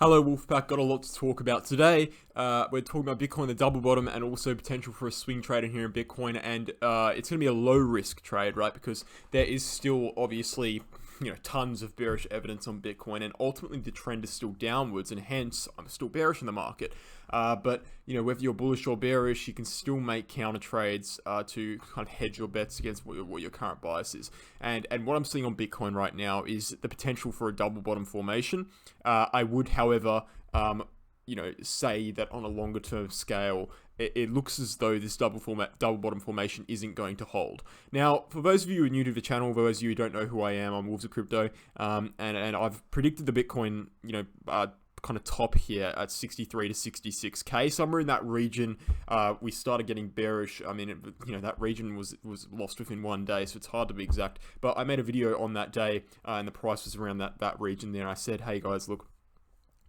Hello Wolfpack, got a lot to talk about today. We're talking about Bitcoin, the double bottom, and also potential for a swing trade in here in Bitcoin. And it's going to be a low risk trade, right? Because there is still obviously, tons of bearish evidence on Bitcoin, and ultimately the trend is still downwards, and hence I'm still bearish in the market. But whether you're bullish or bearish, you can still make counter trades to kind of hedge your bets against what your current bias is. And what I'm seeing on Bitcoin right now is the potential for a double bottom formation. I would, however, say that on a longer term scale, it looks as though this double bottom formation isn't going to hold. Now, for those of you who are new to the channel, for those of you who don't know who I am, I'm Wolves of Crypto, and I've predicted the Bitcoin, kind of top here at 63 to 66k, somewhere in that region. We started getting bearish. I mean, that region was lost within one day, so it's hard to be exact. But I made a video on that day, and the price was around that region there. And I said, hey guys, look,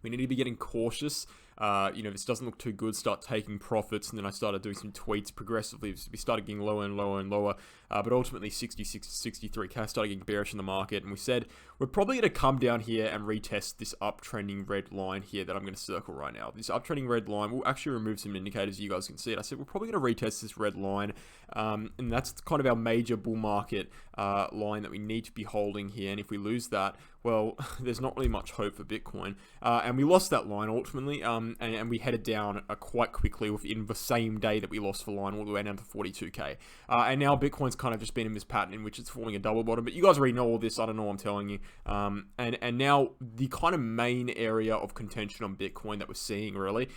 we need to be getting cautious. This doesn't look too good. Start taking profits. And then I started doing some tweets progressively. We started getting lower and lower and lower. But ultimately 66 to 63k started getting bearish in the market. And we said, we're probably going to come down here and retest this uptrending red line here that I'm going to circle right now. This uptrending red line, we'll actually remove some indicators so you guys can see it. I said, we're probably going to retest this red line. And that's kind of our major bull market line that we need to be holding here. And if we lose that, well, there's not really much hope for Bitcoin. And we lost that line ultimately. And we headed down quite quickly within the same day that we lost the line all the way down to 42k. And now Bitcoin's kind of just been in this pattern in which it's forming a double bottom. But you guys already know all this. I don't know what I'm telling you. And now the kind of main area of contention on Bitcoin that we're seeing really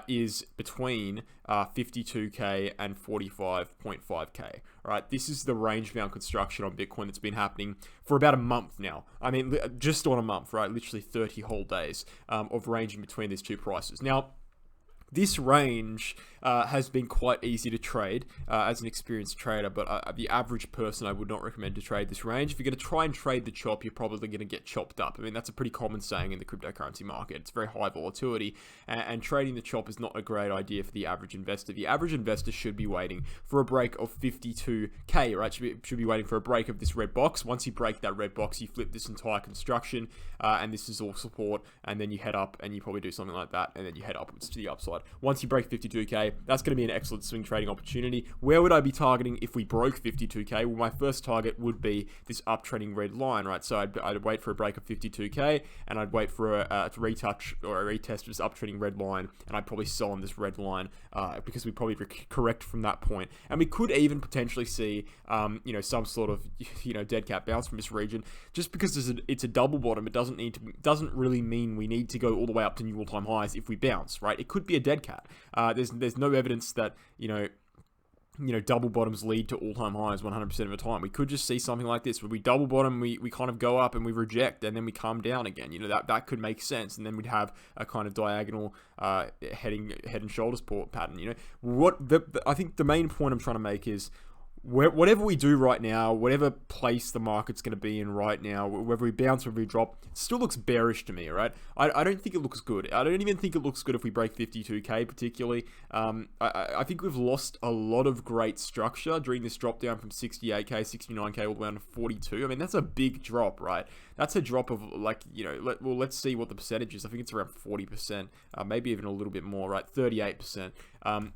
is between 52k and 45.5k. Right, this is the range bound construction on Bitcoin that's been happening for about a month now. I mean, just on a month, right? Literally 30 whole days of ranging between these two prices. Now, this range has been quite easy to trade as an experienced trader, but the average person I would not recommend to trade this range. If you're going to try and trade the chop, you're probably going to get chopped up. I mean, that's a pretty common saying in the cryptocurrency market. It's very high volatility, and trading the chop is not a great idea for the average investor. The average investor should be waiting for a break of 52k, right? Should be waiting for a break of this red box. Once you break that red box, you flip this entire construction, and this is all support, and then you head up, and you probably do something like that, and then you head upwards to the upside. Once you break 52k, that's going to be an excellent swing trading opportunity. Where would I be targeting if we broke 52k? Well, my first target would be this uptrending red line, right? So I'd wait for a break of 52k, and I'd wait for a retouch or a retest of this uptrending red line, and I'd probably sell on this red line because we probably correct from that point. And we could even potentially see, some sort of, dead cat bounce from this region. Just because it's a double bottom, it doesn't really mean we need to go all the way up to new all-time highs if we bounce, right? It could be a dead cat. There's no evidence that double bottoms lead to all-time highs 100% of the time. We could just see something like this where we double bottom, we kind of go up and we reject, and then we come down again. That could make sense, and then we'd have a kind of diagonal head and shoulders pattern. I think the main point I'm trying to make is, whatever we do right now, whatever place the market's going to be in right now, whether we bounce, whether we drop, it still looks bearish to me, right? I don't think it looks good. I don't even think it looks good if we break 52k particularly. I think we've lost a lot of great structure during this drop down from 68k, 69k all the way down to 42. I mean, that's a big drop, right? That's a drop of let's see what the percentage is. I think it's around 40%, maybe even a little bit more, right? 38%.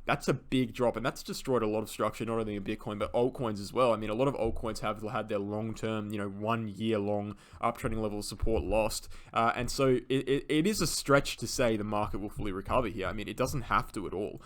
That's a big drop, and that's destroyed a lot of structure, not only in Bitcoin, but altcoins as well. I mean, a lot of altcoins have had their long-term, 1 year long uptrending level of support lost. And so it is a stretch to say the market will fully recover here. I mean, it doesn't have to at all.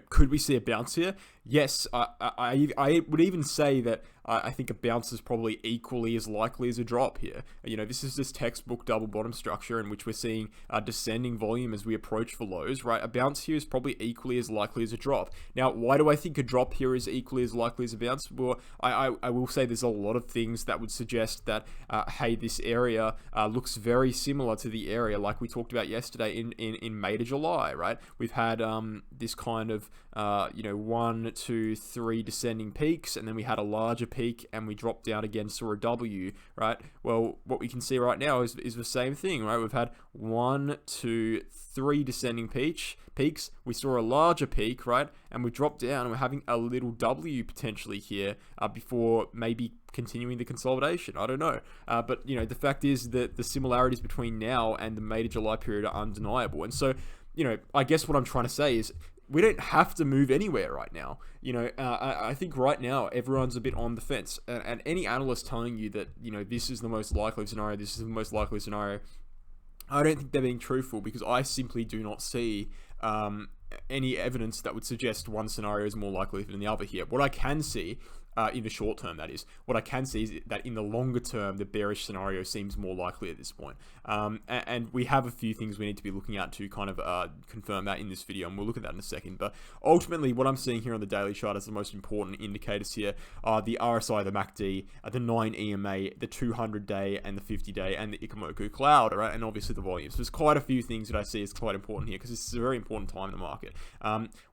Could we see a bounce here? Yes, I would even say that I think a bounce is probably equally as likely as a drop here. This is this textbook double bottom structure in which we're seeing descending volume as we approach the lows, right? A bounce here is probably equally as likely as a drop. Now, why do I think a drop here is equally as likely as a bounce? Well, I will say there's a lot of things that would suggest that, hey, this area looks very similar to the area like we talked about yesterday in May to July, right? We've had this kind of, 1, to 3 descending peaks, and then we had a larger peak, and we dropped down again, saw a W, right? Well, what we can see right now is the same thing, right? We've had 1, 2, 3 descending peaks. We saw a larger peak, right? And we dropped down, and we're having a little W potentially here before maybe continuing the consolidation. I don't know. But, you know, the fact is that the similarities between now and the May to July period are undeniable. And so, you know, I guess what I'm trying to say is we don't have to move anywhere right now. You know, I think right now everyone's a bit on the fence. And any analyst telling you that, you know, this is the most likely scenario, this is the most likely scenario, I don't think they're being truthful, because I simply do not see any evidence that would suggest one scenario is more likely than the other here. What I can see, in the short term, that is, what I can see is that in the longer term, the bearish scenario seems more likely at this point. And we have a few things we need to be looking at to kind of confirm that in this video, and we'll look at that in a second. But ultimately, what I'm seeing here on the daily chart as the most important indicators here are the RSI, the MACD, the 9 EMA, the 200-day, and the 50-day, and the Ichimoku cloud, right? And obviously the volumes. So there's quite a few things that I see as quite important here, because this is a very important time in the market.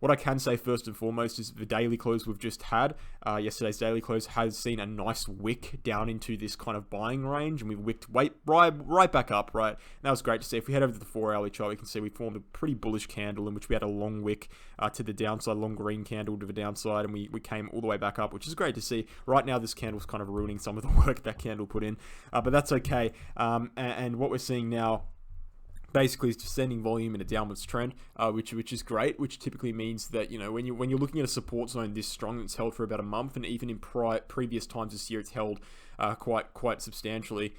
What I can say first and foremost is the daily close we've just had, yesterday's daily close, has seen a nice wick down into this kind of buying range, and we've wicked right back up, right? And that was great to see. If we head over to the 4-hourly chart, we can see we formed a pretty bullish candle in which we had a long wick to the downside, long green candle to the downside, and we came all the way back up, which is great to see. Right now, this candle's kind of ruining some of the work that candle put in, but that's okay. And what we're seeing now basically is descending volume in a downwards trend, which is great, which typically means that, you know, when you're looking at a support zone this strong, it's held for about a month, and even in previous times this year, it's held quite substantially.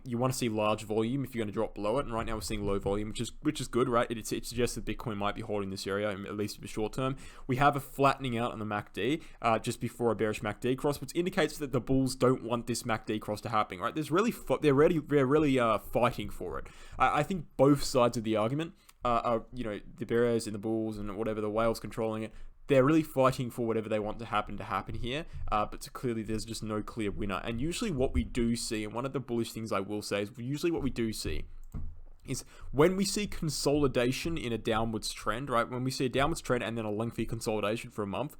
You want to see large volume if you're going to drop below it, and right now we're seeing low volume, which is good, right? It suggests that Bitcoin might be holding this area, at least in the short term. We have a flattening out on the MACD just before a bearish MACD cross, which indicates that the bulls don't want this MACD cross to happen, right? They're really fighting for it. I think both sides of the argument, you know, the bears and the bulls and whatever, the whales controlling it, they're really fighting for whatever they want to happen here, but clearly there's just no clear winner. And usually what we do see, and one of the bullish things I will say, is usually what we do see is when we see consolidation in a downwards trend, right? When we see a downwards trend and then a lengthy consolidation for a month,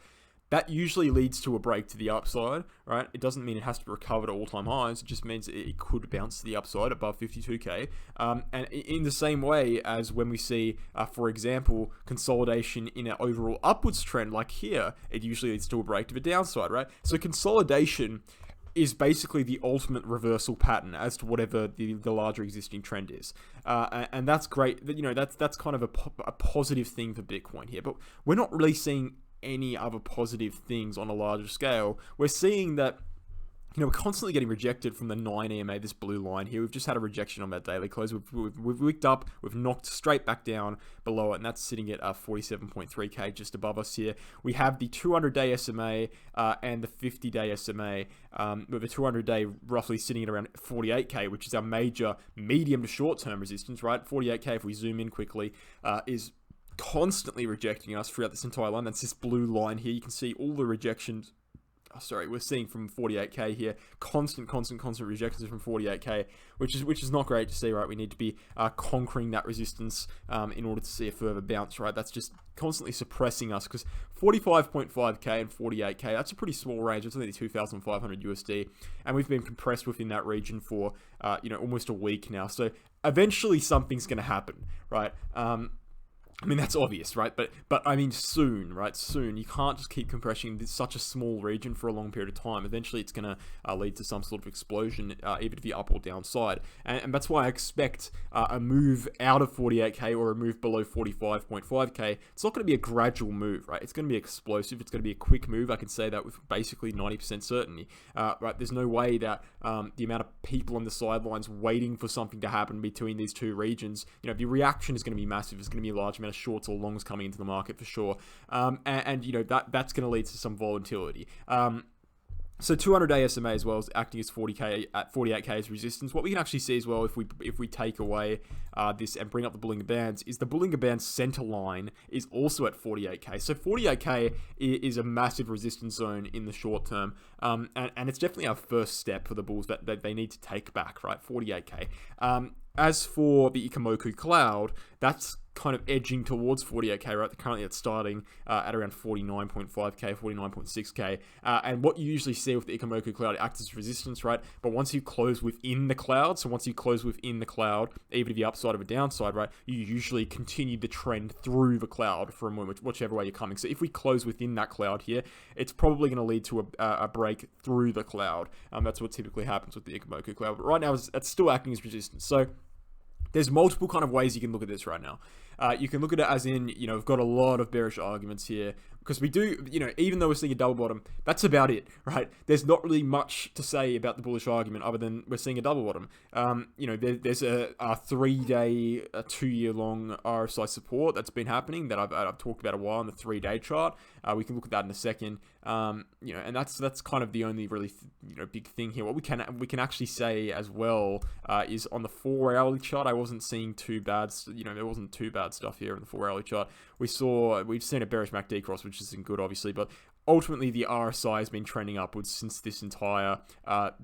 that usually leads to a break to the upside, right? It doesn't mean it has to be recovered at all-time highs. It just means it could bounce to the upside above 52K. And in the same way as when we see, for example, consolidation in an overall upwards trend like here, it usually leads to a break to the downside, right? So consolidation is basically the ultimate reversal pattern as to whatever the larger existing trend is. And that's great. You know, that's kind of a positive thing for Bitcoin here. But we're not really seeing any other positive things on a larger scale. We're seeing that, you know, we're constantly getting rejected from the 9 EMA, this blue line here. We've just had a rejection on that daily close. We've wicked up, we've knocked straight back down below it, and that's sitting at 47.3K just above us here. We have the 200-day SMA and the 50-day SMA, with the 200-day roughly sitting at around 48K, which is our major medium to short-term resistance, right? 48K, if we zoom in quickly, is constantly rejecting us throughout this entire line. That's this blue line here. You can see all the rejections. We're seeing from 48K here, constant rejections from 48K, which is not great to see, right? We need to be conquering that resistance in order to see a further bounce, right? That's just constantly suppressing us, because 45.5K and 48K, that's a pretty small range. It's only 2,500 USD, and we've been compressed within that region for you know, almost a week now. So eventually something's going to happen, right? I mean, that's obvious, right? But I mean, soon, right? Soon. You can't just keep compressing such a small region for a long period of time. Eventually, it's going to lead to some sort of explosion, either to the up or downside. And that's why I expect a move out of 48K or a move below 45.5K. It's not going to be a gradual move, right? It's going to be explosive. It's going to be a quick move. I can say that with basically 90% certainty, right? There's no way that the amount of people on the sidelines waiting for something to happen between these two regions, you know, the reaction is going to be massive. It's going to be a large amount of shorts or longs coming into the market for sure, and you know, that's going to lead to some volatility. So 200-day SMA as well as acting as 40K at 48K as resistance. What we can actually see as well, if we take away this and bring up the Bollinger Bands, is the Bollinger Bands center line is also at 48K. So 48K is a massive resistance zone in the short term, and it's definitely our first step for the bulls that they need to take back, right? 48K. As for the Ichimoku cloud, that's kind of edging towards 48k, right? Currently it's starting at around 49.5k, 49.6k. And what you usually see with the Ichimoku cloud, it acts as resistance, right? But once you close within the cloud, so once you close within the cloud, even if the upside or a downside, right, you usually continue the trend through the cloud from whichever way you're coming. So if we close within that cloud here, it's probably going to lead to a break through the cloud. That's what typically happens with the Ichimoku cloud. But right now, it's still acting as resistance. So there's multiple kind of ways you can look at this right now. You can look at it as in, we've got a lot of bearish arguments here because we do, even though we're seeing a double bottom, that's about it, right? There's not really much to say about the bullish argument other than we're seeing a double bottom. There's a 3-day, 2-year-long RSI support that's been happening that I've talked about a while on the 3-day chart. We can look at that in a second. And that's kind of the only really, big thing here. What we can actually say as well is on the 4-hourly chart, I wasn't seeing too bad. There wasn't too bad stuff here in the 4-hourly chart. We've seen a bearish MACD cross, which isn't good, obviously, but ultimately the RSI has been trending upwards since this entire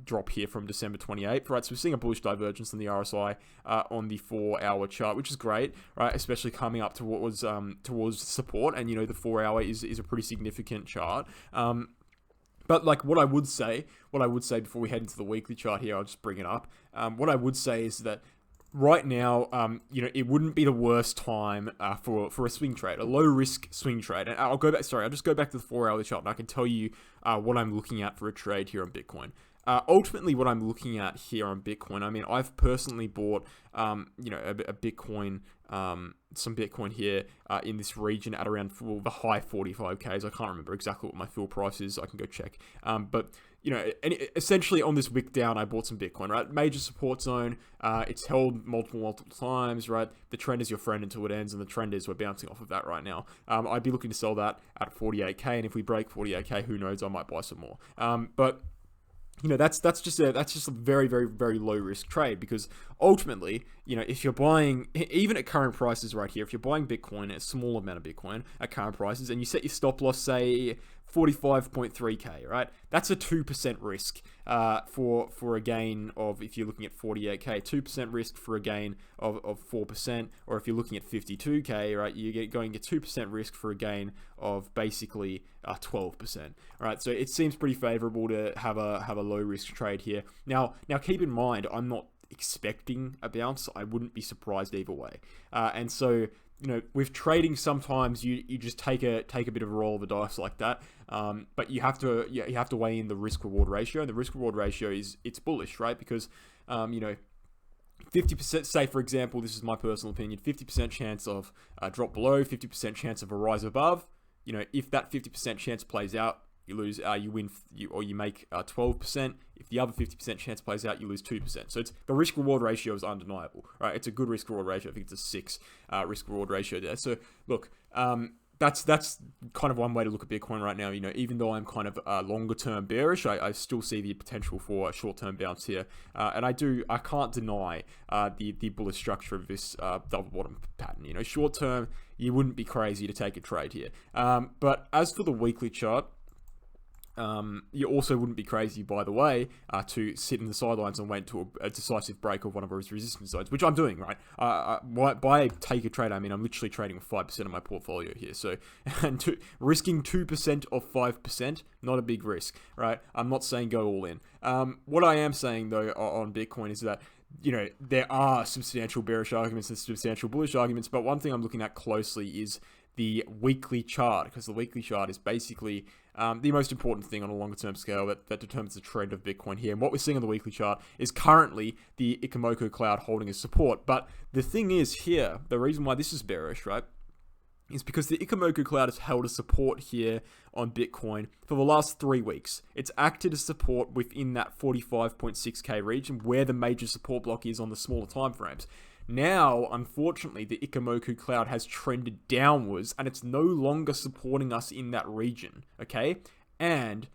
drop here from December 28th, right? So we're seeing a bullish divergence in the RSI on the 4-hour chart, which is great, right? Especially coming up towards support, and the 4-hour is a pretty significant chart. But like what I would say before we head into the weekly chart here, I'll just bring it up. What I would say is that right now, it wouldn't be the worst time for a swing trade, a low risk swing trade. And I'll just go back to the 4-hourly chart, and I can tell you what I'm looking at for a trade here on Bitcoin. Ultimately, what I'm looking at here on Bitcoin, I mean, I've personally bought, a Bitcoin, some Bitcoin here in this region at around the high 45Ks. I can't remember exactly what my fill price is. I can go check. But essentially on this wick down, I bought some Bitcoin, right? Major support zone. It's held multiple times, right? The trend is your friend until it ends, and the trend is we're bouncing off of that right now. I'd be looking to sell that at 48k, and if we break 48k, who knows? I might buy some more. But that's just a very, very, very low risk trade, because ultimately, if you're buying, even at current prices right here, if you're buying Bitcoin, a small amount of Bitcoin at current prices, and you set your stop loss, say 45.3k, right? That's a 2% risk for a gain of, if you're looking at 48k, 2% risk for a gain of 4%, or if you're looking at 52k, right, you're going to 2% risk for a gain of basically 12%, right? So it seems pretty favorable to have a low risk trade here. Now keep in mind, I'm not expecting a bounce. I wouldn't be surprised either way. And so, with trading, sometimes you just take a bit of a roll of the dice like that. But you have to weigh in the risk reward ratio. And the risk reward ratio it's bullish, right? Because 50%, say for example, this is my personal opinion, 50% chance of a drop below, 50% chance of a rise above. If that 50% chance plays out, you lose, you win, you make 12%. If the other 50% chance plays out, you lose 2%. So the risk reward ratio is undeniable, right? It's a good risk reward ratio. I think it's a 6 risk reward ratio there. So look, that's kind of one way to look at Bitcoin right now. Even though I'm kind of longer term bearish, I still see the potential for a short term bounce here, and I can't deny the bullish structure of this double bottom pattern. Short term, you wouldn't be crazy to take a trade here. But as for the weekly chart, you also wouldn't be crazy, by the way, to sit in the sidelines and wait to a decisive break of one of those resistance zones, which I'm doing, right? By take a trade, I mean I'm literally trading with 5% of my portfolio here. So, and risking 2% of 5%, not a big risk, right? I'm not saying go all in. What I am saying, though, on Bitcoin is that there are substantial bearish arguments and substantial bullish arguments, but one thing I'm looking at closely is the weekly chart, because the weekly chart is basically the most important thing on a longer term scale that determines the trend of Bitcoin here. And what we're seeing on the weekly chart is currently the Ichimoku cloud holding as support. But the thing is here, the reason why this is bearish, right, is because the Ichimoku cloud has held a support here on Bitcoin for the last 3 weeks. It's acted as support within that 45.6k region, where the major support block is on the smaller time frames. Now, unfortunately, the Ichimoku cloud has trended downwards, and it's no longer supporting us in that region, okay? And,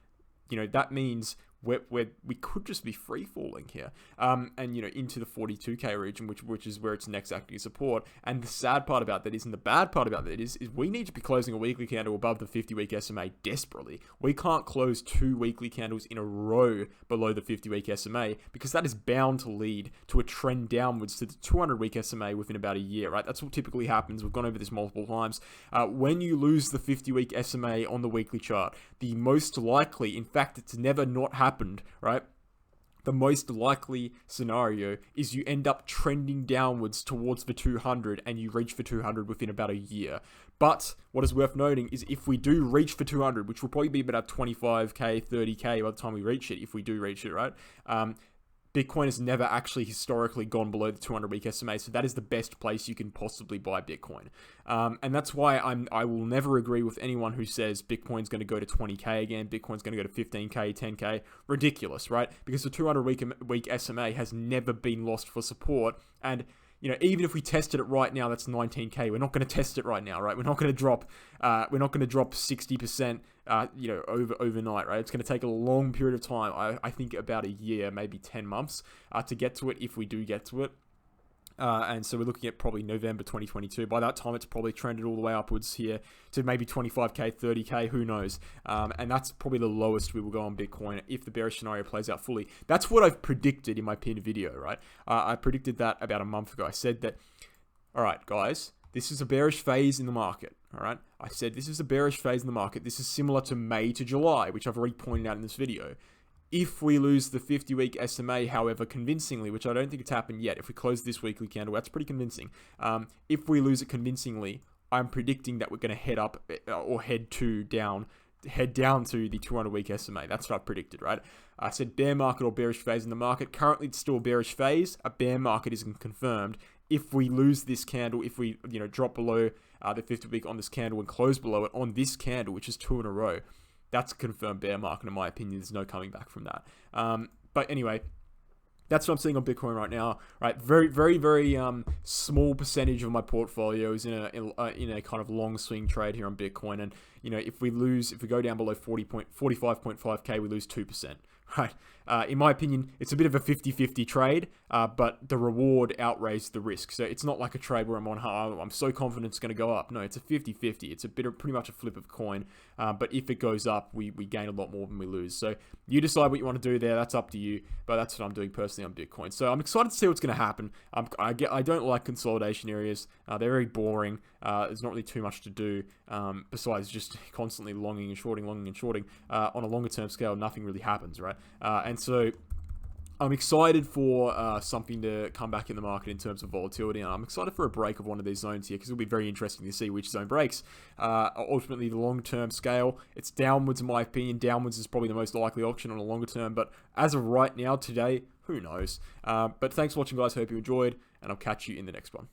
that means we could just be free falling here, and into the 42k region, which is where it's next acting support. And the sad part about that is, and the bad part about that is we need to be closing a weekly candle above the 50-week SMA desperately. We can't close 2 weekly candles in a row below the 50-week SMA, because that is bound to lead to a trend downwards to the 200-week SMA within about a year, right? That's what typically happens. We've gone over this multiple times. When you lose the 50-week SMA on the weekly chart, the most likely, in fact, it's never not happened, right? The most likely scenario is you end up trending downwards towards the 200 and you reach for 200 within about a year. But what is worth noting is if we do reach for 200, which will probably be about 25k, 30k by the time we reach it, if we do reach it, right? Bitcoin has never actually historically gone below the 200-week SMA, so that is the best place you can possibly buy Bitcoin. And that's why I will never agree with anyone who says Bitcoin's going to go to 20k again, Bitcoin's going to go to 15k, 10k. Ridiculous, right? Because the 200-week SMA has never been lost for support, and even if we tested it right now, that's 19k. We're not going to test it right now, right? We're not going to drop 60%, overnight, right? It's going to take a long period of time. I think about a year, maybe 10 months, to get to it, if we do get to it. And so we're looking at probably November 2022. By that time, it's probably trended all the way upwards here to maybe 25k, 30k, who knows? And that's probably the lowest we will go on Bitcoin if the bearish scenario plays out fully. That's what I've predicted in my pinned video, right? I predicted that about a month ago. I said that, all right, guys, this is a bearish phase in the market, all right? I said this is a bearish phase in the market. This is similar to May to July, which I've already pointed out in this video. If we lose the 50-week SMA, however, convincingly, which I don't think it's happened yet, if we close this weekly candle, that's pretty convincing. If we lose it convincingly, I'm predicting that we're going to head up or head down to the 200-week SMA. That's what I predicted, right? I said bear market or bearish phase in the market. Currently, it's still a bearish phase. A bear market isn't confirmed. If we lose this candle, if we drop below the 50-week on this candle and close below it on this candle, which is 2 in a row, that's a confirmed bear market, in my opinion. There's no coming back from that. But anyway, that's what I'm seeing on Bitcoin right now. Right, very, very, very small percentage of my portfolio is in a kind of long swing trade here on Bitcoin. And if we go down below 45.5k, we lose 2%. Right. In my opinion, it's a bit of a 50-50 trade, but the reward outweighs the risk. So it's not like a trade where I'm so confident it's going to go up. No, it's a 50-50. It's pretty much a flip of a coin. But if it goes up, we gain a lot more than we lose. So you decide what you want to do there. That's up to you. But that's what I'm doing personally on Bitcoin. So I'm excited to see what's going to happen. I don't like consolidation areas. They're very boring. There's not really too much to do besides just constantly longing and shorting. On a longer term scale, nothing really happens, right? And so I'm excited for something to come back in the market in terms of volatility, and I'm excited for a break of one of these zones here, because it'll be very interesting to see which zone breaks. Ultimately, the long-term scale, it's downwards in my opinion. Downwards is probably the most likely option on a longer term, but as of right now, today, who knows? But thanks for watching, guys. Hope you enjoyed, and I'll catch you in the next one.